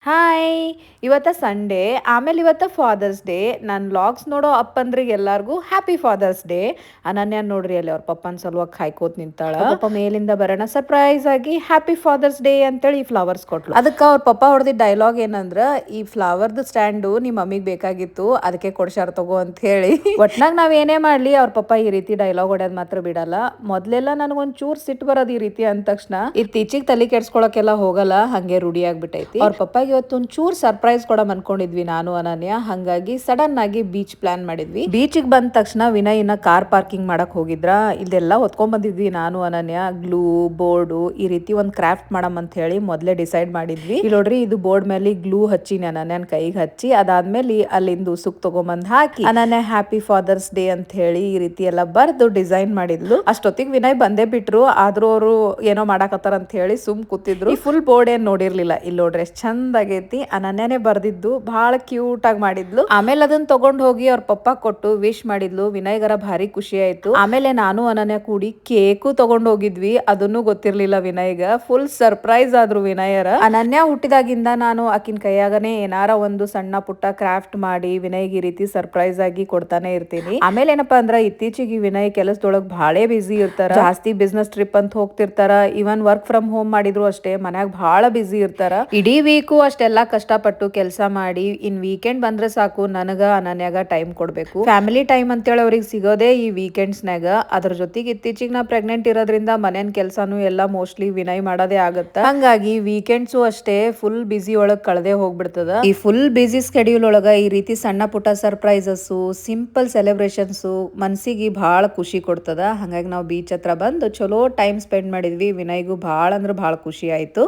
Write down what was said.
Hi, ಇವತ್ತ Sunday ಆಮೇಲೆ ಇವತ್ತ ಫಾದರ್ಸ್ ಡೇ. ನಾನು ವ್ಲಾಗ್ಸ್ ನೋಡೋ ಅಪ್ಪಂದ್ರಿಗೆ ಎಲ್ಲಾರ್ಗೂ ಹ್ಯಾಪಿ ಫಾದರ್ಸ್ ಡೇ. ಅನನ್ಯ ನೋಡ್ರಿ ಅಲ್ಲಿ ಅವ್ರ ಪಪ್ಪನ ಸಲುವಾಗಿ ಕಾಯ್ಕೋತ್ ನಿಂತಾಳ. ಪಪ್ಪ ಮೇಲಿಂದ ಬರೋಣ ಸರ್ಪ್ರೈಸ್ ಆಗಿ ಹ್ಯಾಪಿ ಫಾದರ್ಸ್ ಡೇ ಅಂತೇಳಿ ಈ ಫ್ಲವರ್ಸ್ ಕೊಟ್ಲು. ಅದಕ್ಕೆ ಅವ್ರ ಪಪ್ಪ ಹೊಡೆದಿದ್ದ ಡೈಲಾಗ್ ಏನಂದ್ರ, ಈ ಫ್ಲವರ್ದು ಸ್ಟ್ಯಾಂಡು ನಿಮ್ಮ ಮಮ್ಮಿಗೆ ಬೇಕಾಗಿತ್ತು, ಅದಕ್ಕೆ ಕೊಡ್ಸಾರ ತಗೋ ಅಂತ ಹೇಳಿ. ಒಟ್ನಾಗ ನಾವ್ ಏನೇ ಮಾಡ್ಲಿ ಅವ್ರ ಪಪ್ಪ ಈ ರೀತಿ ಡೈಲಾಗ್ ಹೊಡೆಯೋದ್ ಮಾತ್ರ ಬಿಡಲ್ಲ. ಮೊದ್ಲೆಲ್ಲ ನನಗೊಂದ್ ಚೂರ್ ಸಿಟ್ಟು ಬರೋದು ಈ ರೀತಿ ಅಂದ ತಕ್ಷಣ ಇತ್ತೀಚಿಗೆ ತಲೆ ಕೆಡ್ಸ್ಕೊಳಕ್ಕೆಲ್ಲ ಹೋಗಲ್ಲ, ಹಂಗೆ ರೂಢಿ ಆಗ್ಬಿಟ್ಟೈತಿ. ಅವ್ರ ಪಪ್ಪ ಇವತ್ತೊಂದ್ ಚೂರ್ ಸರ್ಪ್ರೈಸ್ ಕೊಡ ಅನ್ಕೊಂಡಿದ್ವಿ ನಾನು ಅನನ್ಯ. ಹಂಗಾಗಿ ಸಡನ್ ಆಗಿ ಬೀಚ್ ಪ್ಲಾನ್ ಮಾಡಿದ್ವಿ. ಬೀಚಿಗೆ ಬಂದ ತಕ್ಷಣ ವಿನಯ್ನ ಕಾರ್ ಪಾರ್ಕಿಂಗ್ ಮಾಡಕ್ ಹೋಗಿದ್ರ. ಇದೆಲ್ಲ ಹೊತ್ಕೊಂಡ್ ಬಂದಿದ್ವಿ ನಾನು ಅನನ್ಯ. ಗ್ಲೂ, ಬೋರ್ಡು ಈ ರೀತಿ ಒಂದ್ ಕ್ರಾಫ್ಟ್ ಮಾಡಮ್ ಅಂತ ಹೇಳಿ ಮೊದ್ಲೇ ಡಿಸೈಡ್ ಮಾಡಿದ್ವಿ. ಇಲ್ಲಿ ನೋಡ್ರಿ, ಇದು ಬೋರ್ಡ್ ಮೇಲೆ ಗ್ಲೂ ಹಚ್ಚಿ ಅನನ್ಯನ್ ಕೈಗೆ ಹಚ್ಚಿ, ಅದಾದ್ಮೇಲೆ ಅಲ್ಲಿಂದ ಸುಕ್ ತಗೊಂಬಂದ್ ಹಾಕಿ ಅನನ್ಯ ಹ್ಯಾಪಿ ಫಾದರ್ಸ್ ಡೇ ಅಂತ ಹೇಳಿ ಈ ರೀತಿ ಎಲ್ಲ ಬರ್ದು ಡಿಸೈನ್ ಮಾಡಿದ್ಲು. ಅಷ್ಟೊತ್ತಿಗೆ ವಿನಯ್ ಬಂದೇ ಬಿಟ್ರು. ಆದ್ರೂ ಅವರು ಏನೋ ಮಾಡಾಕತ್ತಾರ ಅಂತ ಹೇಳಿ ಸುಮ್ ಕೂತಿದ್ರು. ಈ ಫುಲ್ ಬೋರ್ಡ್ ಏನ್ ನೋಡಿರ್ಲಿಲ್ಲ. ಇಲ್ಲಿ ನೋಡ್ರಿ ಎಷ್ಟ್ ಚಂದ ಆಗೈತಿ. ಅನನ್ಯನೇ ಬರ್ದಿದ್ದು, ಬಹಳ ಕ್ಯೂಟ್ ಆಗಿ ಮಾಡಿದ್ಲು. ಆಮೇಲೆ ಅದನ್ನ ತಗೊಂಡ್ ಹೋಗಿ ಅವ್ರ ಪಪ್ಪ ಕೊಟ್ಟು ವಿಶ್ ಮಾಡಿದ್ಲು. ವಿನಯ್ಗರ ಭಾರಿ ಖುಷಿ ಆಯ್ತು. ಆಮೇಲೆ ನಾನು ಅನನ್ಯ ಕೂಡಿ ಕೇಕು ತಗೊಂಡ್ ಹೋಗಿದ್ವಿ. ಅದನ್ನು ಗೊತ್ತಿರ್ಲಿಲ್ಲ ವಿನಯ್ಗ. ಫುಲ್ ಸರ್ಪ್ರೈಸ್ ಆದ್ರು ವಿನಯರ. ಅನನ್ಯ ಹುಟ್ಟಿದಾಗಿಂದ ನಾನು ಆಕಿನ ಕೈಯಾಗನೆ ಏನಾರ ಒಂದು ಸಣ್ಣ ಪುಟ್ಟ ಕ್ರಾಫ್ಟ್ ಮಾಡಿ ವಿನಯ್ಗೆ ಈ ರೀತಿ ಸರ್ಪ್ರೈಸ್ ಆಗಿ ಕೊಡ್ತಾನೆ ಇರ್ತೀನಿ. ಆಮೇಲೆ ಏನಪ್ಪಾ ಅಂದ್ರ, ಇತ್ತೀಚಿಗೆ ವಿನಯ್ ಕೆಲಸದೊಳಗ್ ಬಹಳ ಬಿಸಿ ಇರ್ತಾರ. ಜಾಸ್ತಿ ಬಿಸ್ನೆಸ್ ಟ್ರಿಪ್ ಅಂತ ಹೋಗ್ತಿರ್ತಾರ. ಇವನ್ ವರ್ಕ್ ಫ್ರಮ್ ಹೋಮ್ ಮಾಡಿದ್ರು ಅಷ್ಟೇ ಮನ್ಯಾಗ ಬಹಳ ಬಿಸಿ ಇರ್ತಾರ. ಇಡೀ ವೀಕು ಅಷ್ಟೆಲ್ಲಾ ಕಷ್ಟಪಟ್ಟು ಕೆಲಸ ಮಾಡಿ ಇನ್ ವೀಕೆಂಡ್ ಬಂದ್ರೆ ಸಾಕು ನನಗ ಅನನ್ಯಾಗ ಟೈಮ್ ಕೊಡ್ಬೇಕು. ಫ್ಯಾಮಿಲಿ ಟೈಮ್ ಅಂತೇಳಿ ಅವ್ರಿಗೆ ಸಿಗೋದೇ ಈ ವೀಕೆಂಡ್ಸ್ನಾಗ. ಅದ್ರ ಜೊತೆಗೆ ಇತ್ತೀಚಿಗೆ ನಾ ಪ್ರೆಗ್ನೆಂಟ್ ಇರೋದ್ರಿಂದ ಮನೇನ್ ಕೆಲ್ಸಾನು ಎಲ್ಲಾ ಮೋಸ್ಟ್ಲಿ ವಿನಯ್ ಮಾಡೋದೇ ಆಗತ್ತ. ಹಂಗಾಗಿ ವೀಕೆಂಡ್ಸು ಅಷ್ಟೇ ಫುಲ್ ಬಿಸಿ ಒಳಗ್ ಕಳೆದೇ ಹೋಗ್ಬಿಡ್ತದ. ಈ ಫುಲ್ ಬಿಸಿ ಸ್ಕೆಡ್ಯೂಲ್ ಒಳಗ ಈ ರೀತಿ ಸಣ್ಣ ಪುಟ್ಟ ಸರ್ಪ್ರೈಸಸ್, ಸಿಂಪಲ್ ಸೆಲೆಬ್ರೇಷನ್ಸ್ ಮನ್ಸಿಗೆ ಬಹಳ ಖುಷಿ ಕೊಡ್ತದ. ಹಂಗಾಗಿ ನಾವು ಬೀಚ್ ಹತ್ರ ಬಂದು ಚಲೋ ಟೈಮ್ ಸ್ಪೆಂಡ್ ಮಾಡಿದ್ವಿ. ವಿನಯ್ಗೂ ಬಹಳ ಅಂದ್ರೆ ಬಹಳ ಖುಷಿ ಆಯ್ತು.